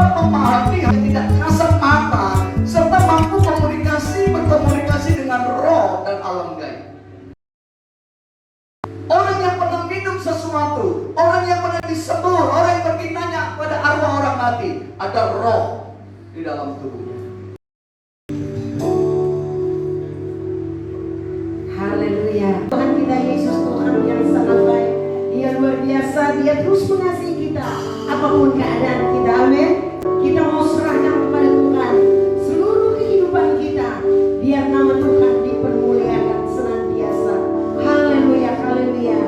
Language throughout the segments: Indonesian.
dapat memahami yang tidak kasat mata, serta mampu berkomunikasi dengan roh dan alam gaib. Orang yang pernah minum sesuatu, orang yang pernah disebut, orang yang pergi nanya pada arwah orang mati, ada roh di dalam tubuhnya. Haleluya. Tuhan kita Yesus, Tuhan yang sangat baik. Dia luar biasa, Dia terus mengasihi kita apapun keadaan kita. Amin. Kita mau serahkan kepada Tuhan seluruh kehidupan kita, biar nama Tuhan dipermuliakan senantiasa. Haleluya, haleluya.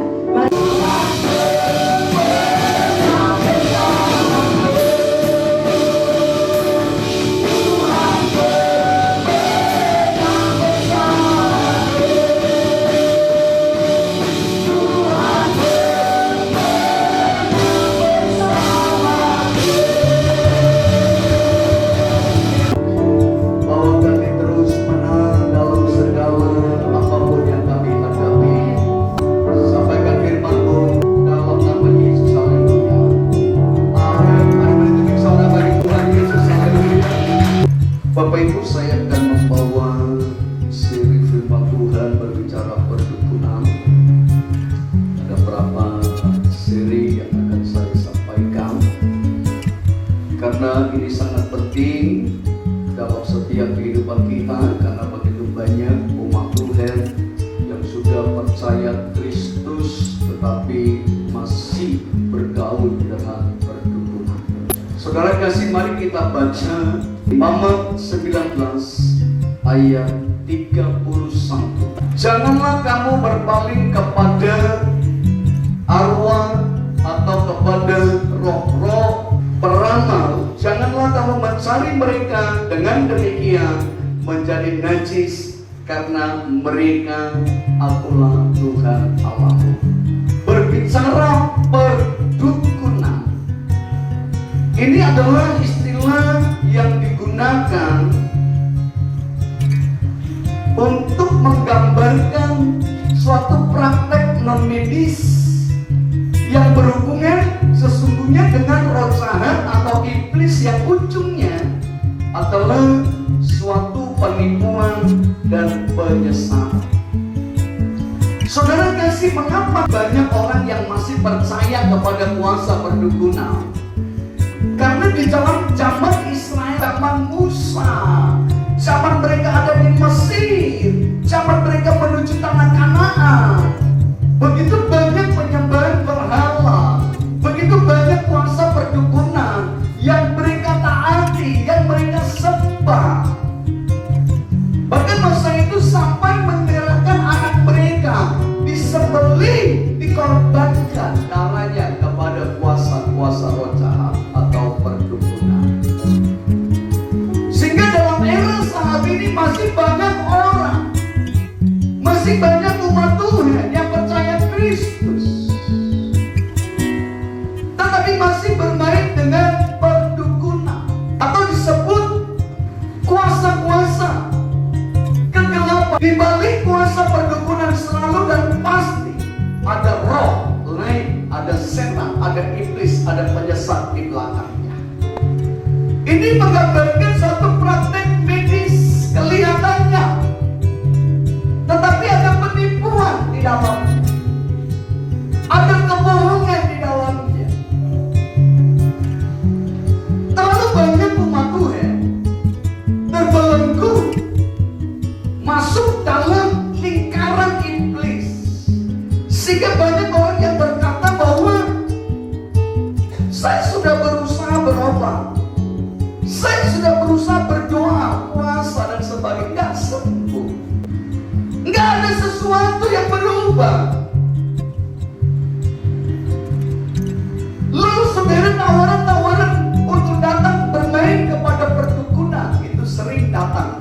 Bapak Ibu, saya akan membawa seri firman Tuhan berbicara perdukunan. Ada berapa seri yang akan saya sampaikan, karena ini sangat penting dalam setiap kehidupan kita, karena begitu banyak umat Tuhan yang sudah percaya Kristus tetapi masih bergaul dengan perdukunan. Saudara kasih, mari kita baca Amats 19 ayat 31. Janganlah kamu berpaling kepada arwah atau kepada roh-roh peramal. Janganlah kamu mencari mereka, dengan demikian menjadi najis, karena mereka akulah Tuhan Allahmu. Berbicara perdukunan, ini adalah istilah yang digunakan untuk menggambarkan suatu praktek non-medis yang berhubungan sesungguhnya dengan roh jahat atau iblis, yang ujungnya adalah suatu penipuan dan penyesalan. Saudara kasih, mengapa banyak orang yang masih percaya kepada kuasa perdukunan? Karena di dalam zaman Israel, zaman Musa, zaman mereka ada di Mesir, zaman mereka menuju tanah Kanaan, begitu banyak penyembahan berhala, begitu banyak kuasa perdukunan yang mereka taati, yang mereka sembah. Bahkan masa itu sampai menyerahkan anak mereka disembelih, dikorbankan darahnya kepada kuasa-kuasa roh jahat atau perdukunan. Sehingga dalam era saat ini masih banyak orang, masih banyak umat Tuhan yang percaya Kristus, tetapi masih bermain dengan perdukunan, atau disebut kuasa-kuasa kegelapan. Di balik kuasa perdukunan selalu dan pasti ada roh lain, ada setan, ada iblis, ada penyesat di belakangnya. Ini menggambarkan satu praktek medis kelihatannya, tetapi ada penipuan di dalamnya, ada kebohongan di dalamnya. Terlalu banyak umat Tuhan terbelenggu masuk dalam lingkaran iblis, sehingga banyak orang yang berkata bahwa saya sudah berusaha berobat, saya sudah berusaha berdoa, puasa dan sebagainya, nggak sembuh, nggak ada sesuatu yang berubah. Lalu saudara, tawaran-tawaran untuk datang bermain kepada perdukunan itu sering datang,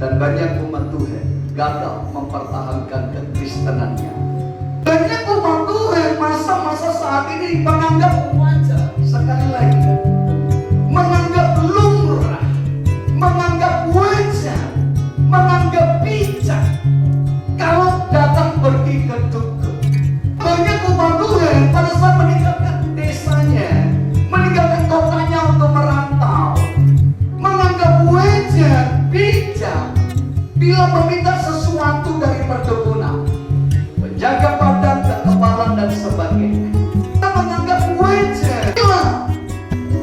dan banyak umat Tuhan gagal mempertahankan kekristenannya. Banyak umat Tuhan masa-masa saat ini menganggap wajar, sekali lagi, menganggap lumrah, menganggap wajar, menganggap bijak kalau datang pergi ke dukun. Banyak umat Tuhan pada saat meninggalkan desanya, meninggalkan kotanya untuk merantau, bila meminta sesuatu dari perkebunan, menjaga badan, kekebalan dan sebagainya, kita menganggap wajar. Bila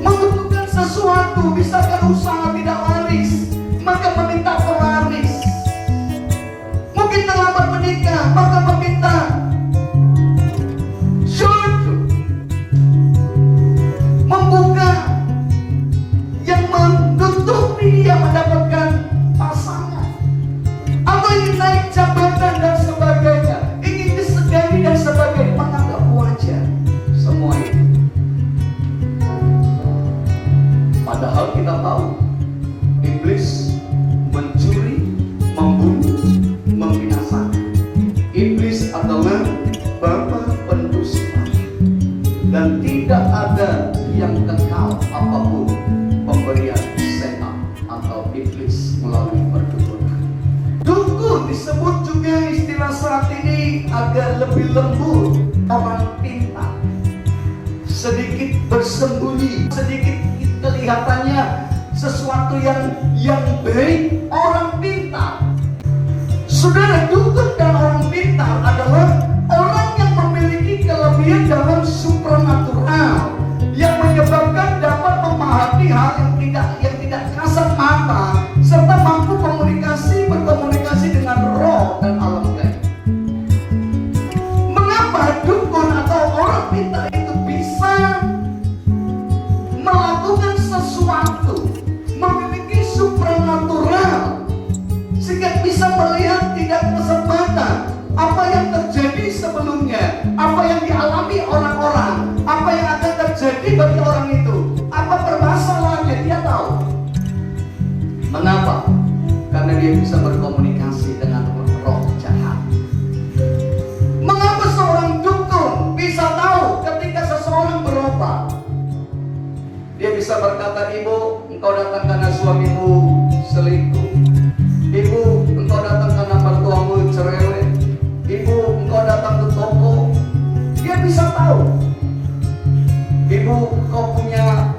membutuhkan sesuatu, misalkan usaha tidak laris, maka meminta pelaris. Mungkin terlambat menikah, maka meminta jodoh. Membuka yang menutupi yang mendapatkan pasangan, atau ingin naik jabatan dan sebagainya, ingin disegani dan sebagainya, menganggap wajar semua itu. Padahal kita tahu iblis mencuri, membunuh, membinasakan. Iblis adalah bapa pendusta, dan tidak ada yang kekal apapun pemberian setan atau iblis melalui perdukunan. Dukun disebut juga istilah saat ini agak lebih lembut, orang pintar, sedikit bersembunyi, sedikit kelihatannya sesuatu yang baik, orang pintar. Saudara, dukun dan orang pintar adalah orang yang memiliki kelebihan dalam supranatural, yang menyebabkan dapat memahami hal yang tidak kasat mata, serta mampu berkomunikasi dengan roh dan alam gaib. Mengapa dukun atau orang pintar itu bisa melakukan sesuatu, memiliki supranatural, sehingga bisa melihat tidak kasat mata apa yang terjadi sebelumnya, apa yang dialami orang-orang, apa yang akan terjadi bagi orang itu, apa permasalahannya, dia tahu. Mengapa? Karena dia bisa berkomunikasi dengan roh jahat. Mengapa seorang dukun bisa tahu ketika seseorang berobat? Dia bisa berkata, ibu, engkau datang karena suamimu selingkuh. Ibu, engkau datang karena mertuamu cerewet. Ibu, engkau datang ke toko. Dia bisa tahu. Ibu, kau punya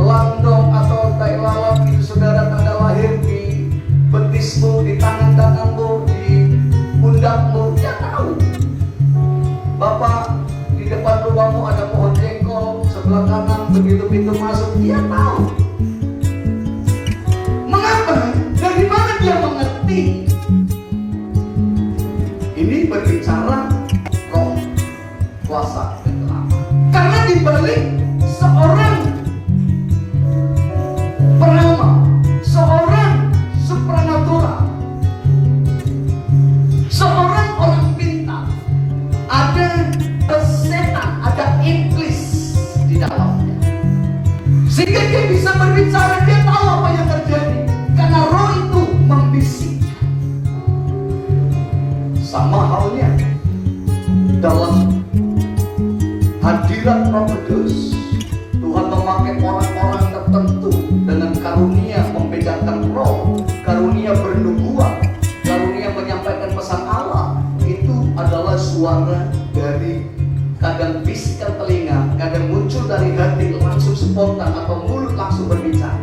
landong atau tai lalat, itu saudara, tanda lahir di betismu, di tangan kananmu, di pundakmu. Dia tahu. Bapak, di depan rumahmu ada pohon jengkol, sebelah kanan begitu pintu masuk. Dia tahu. Mengapa? Dari mana dia mengerti? Ini berbicara roh, kuasa, kegelapan. Karena dibalik seorang peramal, seorang supranatural, seorang orang pintar, ada setan, ada iblis di dalamnya. Sehingga dia bisa berbicara, dia tahu apa yang terjadi, karena roh itu membisikkan. Sama halnya dalam hadirat Roh Kudus, Tuhan memakai orang-orang tertentu dengan karunia membedakan roh, karunia bernubuat, karunia menyampaikan pesan Allah. Itu adalah suara dari, kadang bisikan telinga, kadang muncul dari hati langsung spontan, atau mulut langsung berbicara.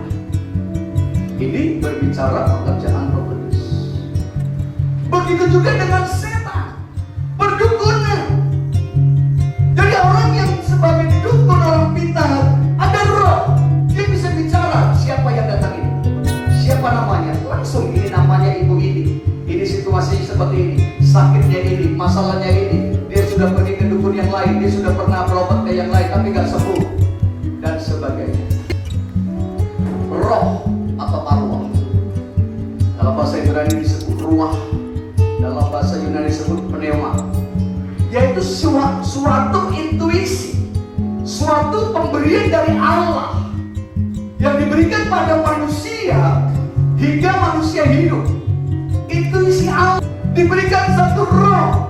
Ini berbicara pekerjaan Roh Kudus. Begitu juga dengan setan, perdukunan. Jadi orang yang sebagai dukun, orang pintar, ada roh, dia bisa bicara, siapa yang datang ini, siapa namanya, langsung ini namanya ibu ini situasinya seperti ini, sakitnya ini, masalahnya ini, dia sudah pergi ke dukun yang lain, dia sudah pernah berobat ke yang lain tapi gak sembuh, dan sebagainya. Roh atau arwah, dalam bahasa Ibrani disebut ruah, dalam bahasa Yunani disebut pneuma, yaitu suatu intuisi, suatu pemberian dari Allah yang diberikan pada manusia hingga manusia hidup. Intuisi Allah diberikan satu roh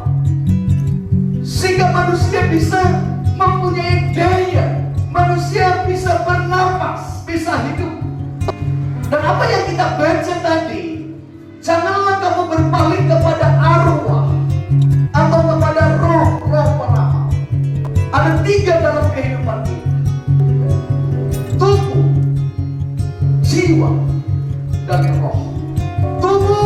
sehingga manusia bisa mempunyai daya, manusia bisa bernapas, bisa hidup. Dan apa yang kita baca tadi, janganlah kamu berpaling kepada arwah atau kepada roh peramal. Ada tiga dalam kehidupan kita: tubuh, jiwa, dan roh. Tubuh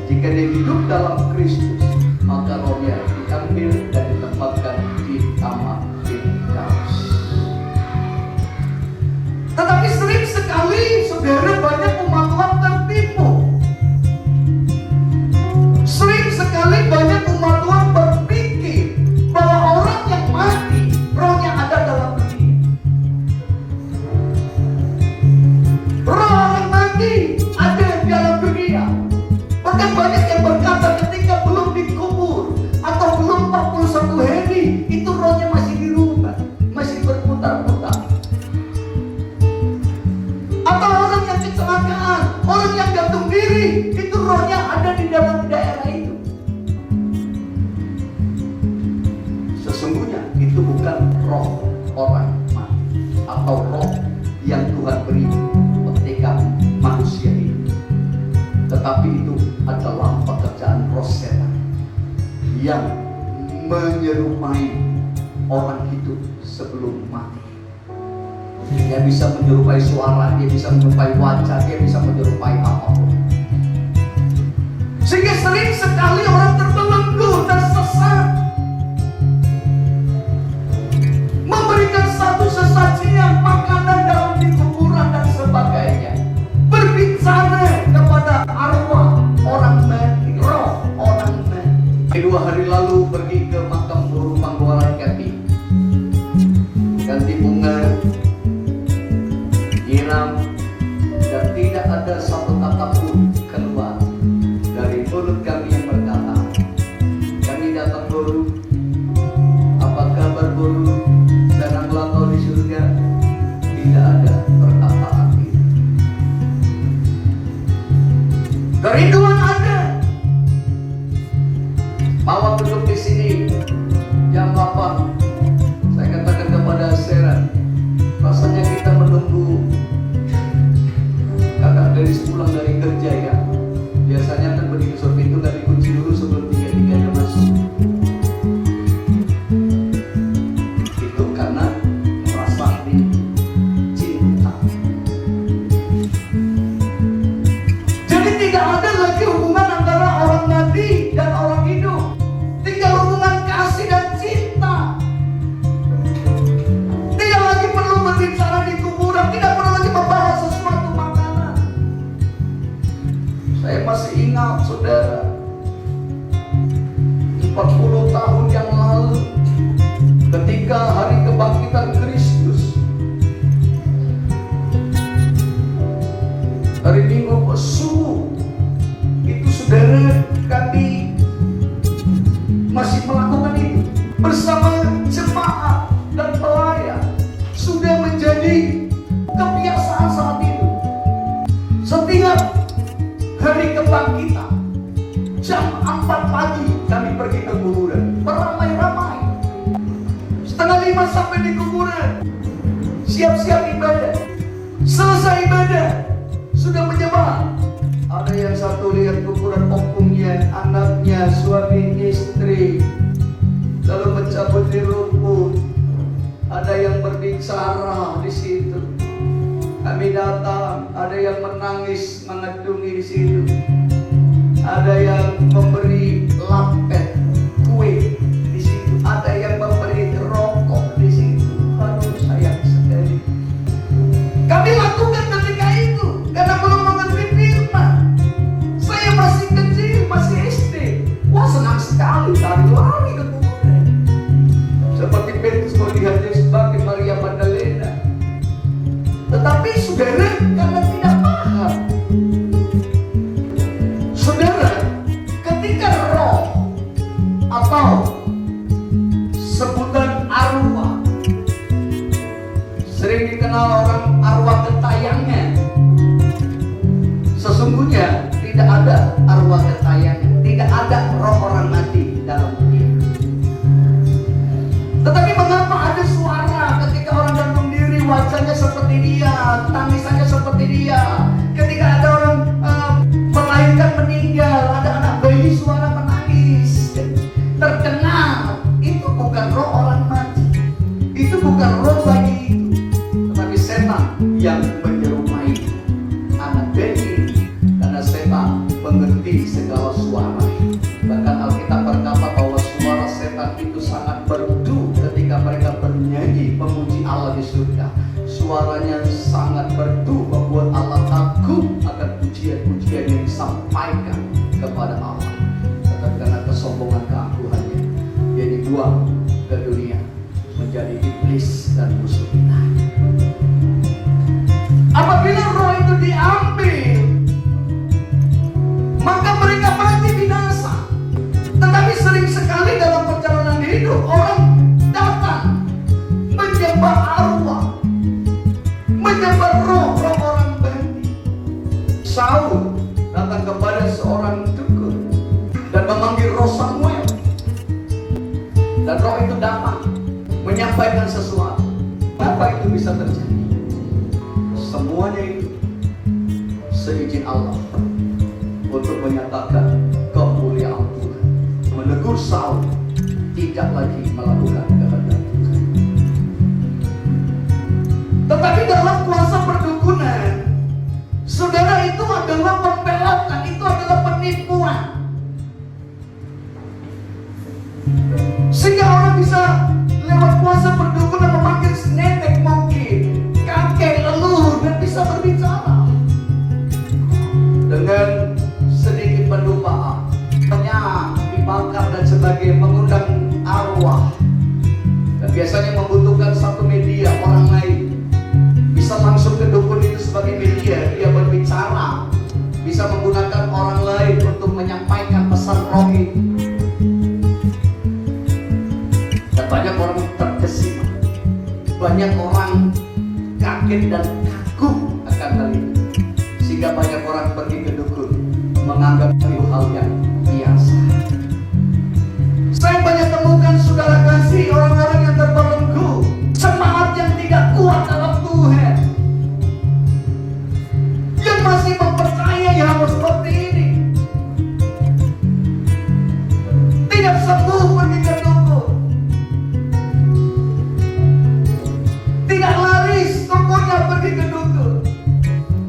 Jika dia hidup dalam Kristus, maka rohnya diambil dan ditempatkan di kamar Firdaus. Tetapi sering sekali saudara, banyak umat Tuhan tertipu. Sering sekali banyak umat Tuhan berpikir bahwa orang yang mati rohnya ada dalam dunia. Roh orang mati ada di dalam dunia. Bahkan banyak yang berkata ketika belum dikubur atau belum 41 hari itu rohnya masih di rumah, masih berputar-putar. Atau orang yang kecelakaan, orang yang gantung diri, itu rohnya ada di dalam daerah itu. Sesungguhnya itu bukan roh orang mati atau roh yang Tuhan beri ketika manusia hidup, tetapi itu adalah pekerjaan roh setan yang menyerupai orang hidup sebelum mati. Dia bisa menyerupai suara, dia bisa menyerupai wajah, dia bisa menyerupai apapun. Sehingga sering sekali orang terbelenggu, tersesat, memberikan satu sesajian makanan dalam di kuburan dan sebagainya, berbicara kepada arwah orang mati, roh orang mati. 2 hari lalu pergi ke makam Guru Panggowalan Kati, ganti bunga, nyiram, dan tidak ada satu kata pun keluar dari mulut kami yang berkata, kami datang Guru, apa kabar Guru, senanglah kau di surga. Tidak ada perkataan itu. Kerinduan ada. Mama duduk di sini jam 8. Saya katakan kepada Sarah, rasanya kita menunggu kakak gadis pulang dari kerja ya. Biasanya kan begitu suruh pintu dan dikunci dulu sebelum tiga-tiganya masuk. Itu karena merasa cinta. Jadi tidak ada lagi hubungan antara orang mati dan orang hidup. Tinggal hubungan kasih dan cinta. Tidak lagi perlu berbicara di kuburan, tidak perlu lagi membahas sesuatu makanan. Saya masih ingat saudara, 40 tahun yang lalu ketika hari kebangkitan Kristus, hari Minggu subuh itu saudara, kami masih melakukan itu bersama jemaat dan pelayan. Sudah menjadi kebiasaan saat itu. Setiap hari kebangkitan jam 4 pagi kami pergi ke kuburan, beramai-ramai. 4:30 sampai di kuburan, siap-siap ibadah. Selesai ibadah, sudah menyembah. Ada yang satu lihat kuburan opungnya, anaknya, suami, istri, lalu mencabut di rumput. Ada yang berbicara di situ. Kami datang, ada yang menangis, mengedungi di situ. Ada yang memberi lampet, kue di situ. Ada yang memberi rokok di situ. Aduh, sayang sekali. Kami lakukan ketika itu karena belum mengerti firman. Saya masih kecil, masih SD. Wah, senang sekali lari-lari ke kuburan. Seperti Petrus melihat Yesus sebagai Maria Magdalena. Tetapi saudara, karena tidak paham, saudara, ketika roh atau sebutan arwah, sering dikenal orang arwah gentayangan. Sesungguhnya tidak ada arwah gentayangan, tidak ada roh orang mati dalam dunia. Tetapi mengapa ada suara ketika orang gantung diri, wajahnya seperti dia, tangisannya seperti dia. Ketika ada orang melahirkan meninggal, ada anak bayi suara menangis, terdengar. Itu bukan roh orang mati, itu bukan roh bayi itu, tetapi setan yang menyerupai anak bayi. Karena setan mengerti segala suara. Bahkan Alkitab berkata bahwa suara setan itu sangat merdu ketika mereka bernyanyi memuji Allah di surga. Suaranya sangat merdu, membuat Allah kagum akan pujian-pujian yang disampaikan kepada Allah. Tetapi karena kesombongan keangkuhannya, dia dibuang ke dunia menjadi iblis dan musuh kita. Apabila roh itu diambil, maka mereka mati binasa. Tetapi sering sekali dalam perjalanan hidup orang datang menyembah arwah, menyembah roh orang mati. Saul datang kepada seorang dukun dan memanggil roh Samuel, dan roh itu datang menyampaikan sesuatu. Apa itu bisa terjadi? Semuanya itu seizin Allah untuk menyatakan kemuliaan Tuhan, menegur Saul tidak lagi melakukan kehendak Tuhan. Tetapi dalam kuasa perdukunan, saudara, itu adalah pembelotan, itu adalah penipuan. Sehingga orang bisa lewat kuasa perdukunan memanggil nenek mungkin, kakek, leluhur, dan bisa berbicara dengan sedikit pendupaan, minyak dibakar dan sebagainya, mengundang arwah. Dan biasanya membutuhkan satu media, orang lain bisa langsung ke dukun itu sebagai media, dia berbicara, bisa menggunakan orang lain untuk menyampaikan pesan roh itu. Dan banyak orang terkesima, banyak orang kaget dan kagum akan hal itu, sehingga banyak orang pergi ke dukun menganggap itu hal yang biasa. Saya banyak temukan, saudara kasih, orang-orang yang terbelenggu, semangat yang tidak kuat dalam Tuhan, yang masih mempercayai hal seperti ini, tidak sembuh pergi ke dukun, tidak laris tokonya pergi ke dukun,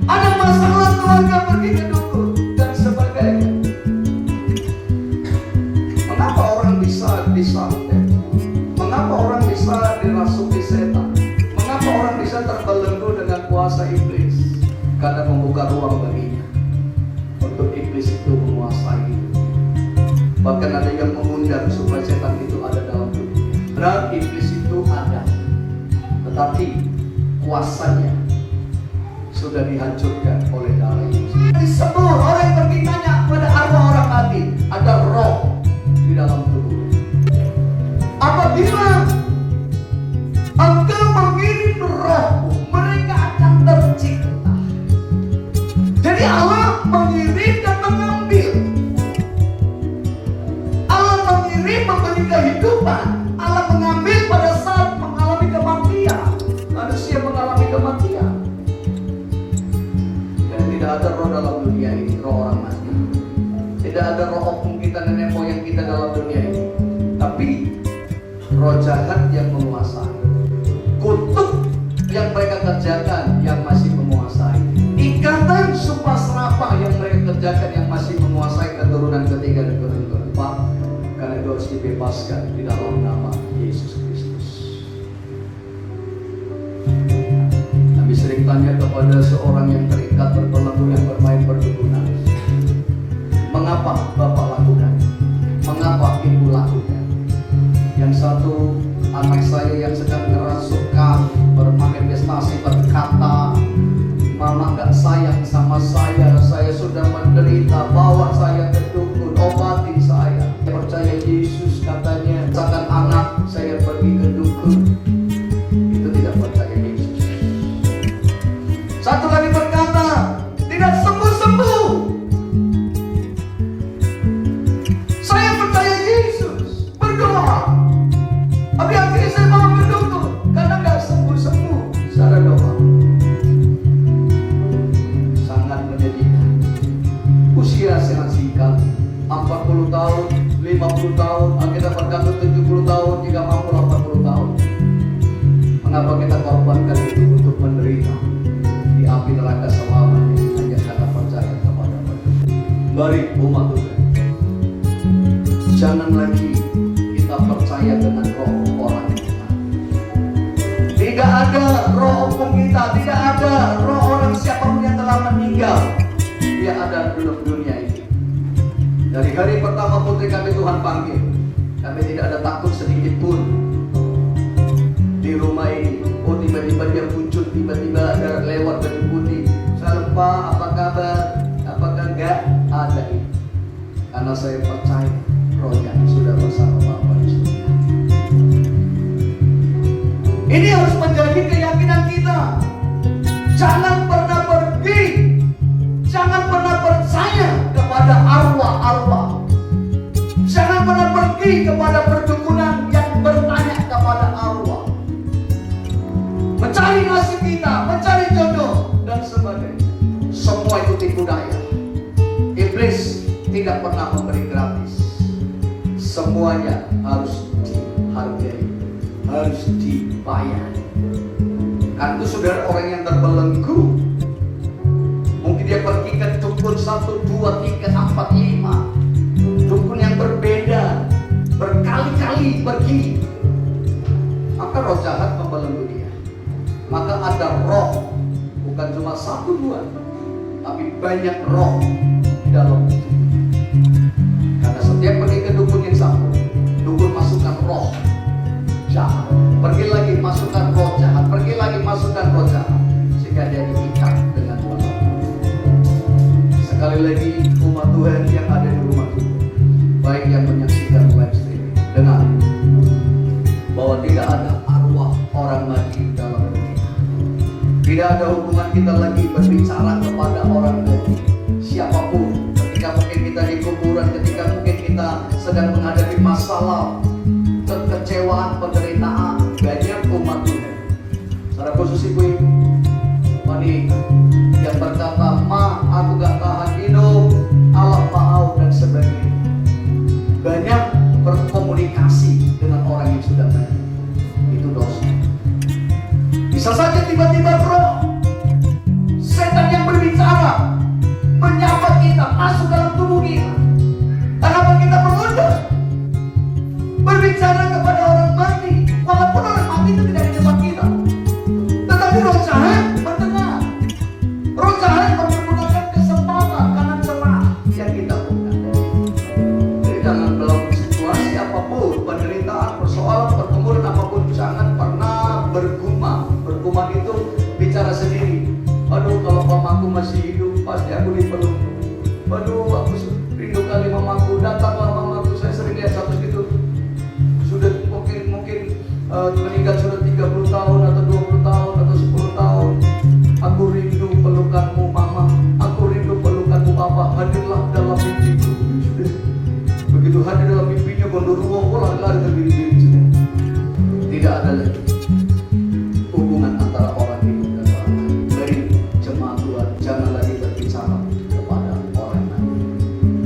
ada masalah keluarga pergi ke dukun, dan sebagainya. Mengapa orang bisa disantet? Mengapa orang bisa dirasuki setan? Mengapa orang bisa terbelenggu dengan kuasa iblis? Karena membuka ruang baginya untuk iblis itu menguasai. Bahkan ada yang mengundang supaya setan itu ada dalam tubuhnya. Benar, iblis itu ada, tetapi kuasanya sudah dihancurkan oleh darah Yesus. Disebut orang yang pergi tanya pada arwah orang mati, ada roh di dalam tubuh. Apabila engkau mengirim rohmu, mereka akan tercipta. Jadi Allah mengirim dan mengambil. Allah mengirim memberi kehidupan. Allah mengambil pada saat mengalami kematian. Manusia mengalami kematian. Dan tidak ada roh dalam dunia ini, roh orang mati. Tidak ada roh opung kita, nenek moyang kita dalam dunia ini. Tapi roh jahat yang menguasai, kutuk yang mereka kerjakan yang masih menguasai, ikatan sumpah serapah yang mereka kerjakan yang masih menguasai keturunan ketiga dan keturunan keempat. Karena itu harus dibebaskan di dalam nama Yesus Kristus. Nabi sering tanya kepada seorang yang terikat berbelenggu yang bermain perdukunan, mengapa Bapak lakukan? Mengapa Ibu lakukan? Yang satu, anak saya yang sedang kerasukan, bermanifestasi berkata, Mama gak sayang sama saya sudah menderita, bawa saya ke dukun, obatin saya. Percaya Yesus katanya, misalkan anak saya pergi ke dukun, itu tidak percaya Yesus. Satu lagi berkata, tidak sembuh-sembuh. Saya percaya Yesus, berdoa. Tapi akhirnya saya mau ke dukun karena gak sembuh-sembuh secara doa. Sangat menyedihkan. Usia sangat singkat, 40 tahun, 50 tahun, akhirnya berkata 70 tahun, jika mampu 80 tahun. Mengapa kita korbankan itu untuk menderita di api neraka selamanya hanya karena percaya kepada Tuhan? Mari umat Tuhan, Jangan lagi kita percaya dengan roh orang kita. Tidak ada roh hukum kita, tidak ada roh orang siapapun yang telah meninggal. Dia ada dalam dunia ini. Dari hari pertama putri kami Tuhan panggil, kami tidak ada takut sedikit pun di rumah ini. Oh, tiba-tiba dia muncul, tiba-tiba ada lewat baju putih. Saya lupa apa kabar, apakah enggak ada itu. Karena saya percaya rohnya sudah bersama Bapa di surga. Ini harus menjadi keyakinan kita. Jangan pernah pergi, jangan pernah percaya kepada arwah-arwah. Jangan pernah pergi kepada perdukunan yang bertanya kepada arwah. Mencari nasib kita, mencari jodoh dan sebagainya. Semua itu tipu daya. Iblis tidak pernah memberi gratis. Semuanya harus dihargai, harus dibayar. Kan itu saudara orang yang terbelenggu. Mungkin dia pergi ke dukun 1, 2, 3, 4, 5. Dukun yang berbeda, berkali-kali pergi. Maka roh jahat membelenggu dia. Maka ada roh, bukan cuma 1, 2, tapi banyak roh di dalam itu. Karena setiap pergi ke dukun yang satu, dukun masukkan roh jahat, pergi lagi masukkan roh jahat, pergi lagi masukkan roh jahat, sehingga dia diikat dengan Tuhan. Sekali lagi umat Tuhan yang ada di rumah Tuhan, baik yang menyaksikan live streaming, dengar bahwa tidak ada arwah orang mati dalam kita. Tidak ada hubungan kita lagi berbicara kepada orang mati siapapun. Ketika mungkin kita di kuburan, ketika mungkin kita sedang menghadapi masalah, kekecewaan, penderitaan, banyak umat Tuhan. Secara khusus ibu-ibu, wanita yang berkata, "Ma, aku gak tahan hidup, Allah maaf," dan sebagainya. Banyak berkomunikasi dengan orang yang sudah mati. Itu dosa. Bisa saja tiba-tiba roh setan yang berbicara menyapa kita masuk dalam tubuh kita. Kenapa kita mengundang berbicara kepada orang mati, walaupun orang mati itu tidak di depan kita, tetapi roh jahat mendengar. Roh jahat mempergunakan kesempatan karena celah yang kita punya. Jadi jangan dalam situasi apapun, penderitaan, persoalan, pergumulan apapun, jangan pernah bergumam. Bergumam itu bicara sendiri. Aduh, kalau mamaku masih hidup, pasti aku dipeluk. Aduh, aku rindu kali mamaku. Datanglah mamaku. Saya sering lihat satu gitu. Sudah mungkin meninggal sudah 30 tahun atau 20 tahun atau 10 tahun. Aku rindu pelukanmu mama. Aku rindu pelukanmu papa. Hadirlah dalam mimpiku. Begitu hadir dalam mimpinya, gondoruo lari ke diri-diri. Tidak ada lagi hubungan antara orang hidup dan orang mati. Dari jemaat Tuhan, jangan lagi berbicara kepada orang mati.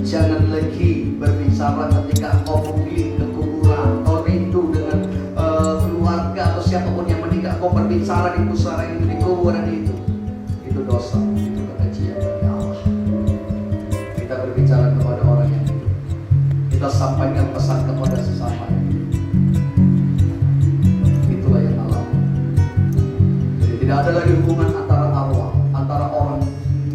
Jangan lagi berbicara ketika kau pergi ke kuburan, kau rindu dengan keluarga atau siapapun yang meninggal. Kau berbicara di pusara itu, di kuburan itu. Itu dosa, itu kekejian dari Allah. Kita berbicara kepada orang yang hidup. Kita sampaikan pesan kepada sesama yang hidup. Itulah yang Allah. Jadi tidak ada lagi hubungan antara arwah, antara orang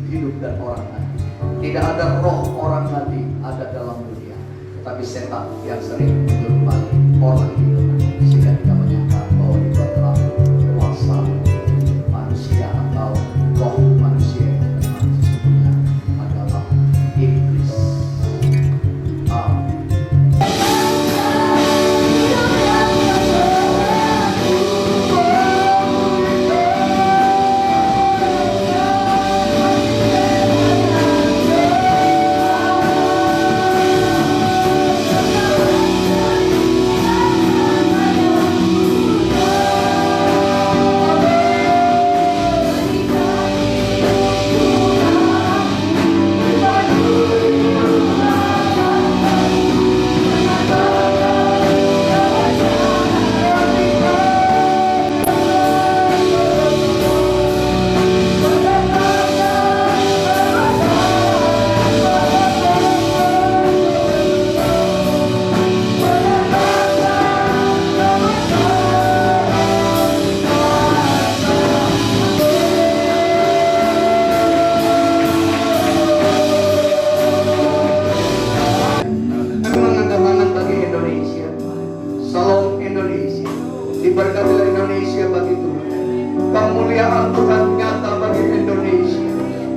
hidup dan orang mati. Tidak ada roh orang mati ada dalam dunia, tetapi setan yang sering menyerupai orang hidup, sehingga kita menyangka bahwa itu adalah kuasa manusia atau roh manusia yang sesungguhnya adalah iblis. Amin. Diberkatilah Indonesia bagi Tuhan. Kemuliaan Tuhan nyata bagi Indonesia.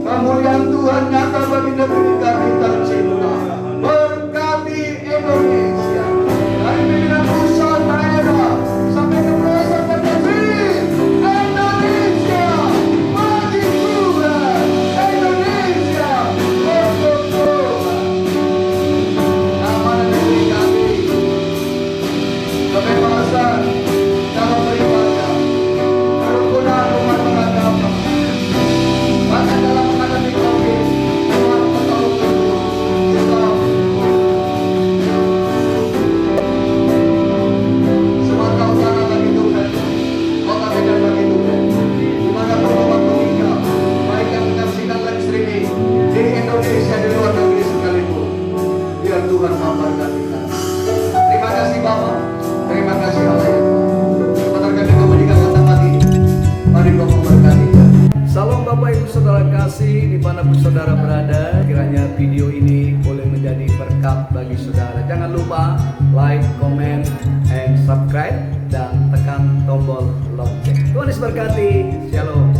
Kemuliaan Tuhan nyata bagi negeri kami tercinta. Berkati Indonesia dari pimpinan pusat daerah sampai ke pelosok terkecil. Indonesia maju Tuhan. Indonesia untuk Tuhan. Keamanan negeri kami, kebebasan dalam beribadah, kerukunan umat beragama, bahkan dalam menghadapi COVID, Tuhan menolong kita. Sumatera Utara bagi Tuhan, Kota Medan bagi Tuhan, dimanapun Bapak meninggal, baik yang menyaksikan live streaming di Indonesia, di luar negeri sekalipun, biar Tuhan memberkati kita. Terima kasih Bapak, terima kasih Allah ya Tuhan. Sebentar kami memberikan tempat ini, mari Bapak memberkati kita. Salam Bapak Ibu Saudara kasih dimanapun saudara berada. Kiranya video ini boleh menjadi berkat bagi saudara. Jangan lupa like, comment, and subscribe dan tekan tombol lonceng. Tuhan Yesus berkati. Shalom.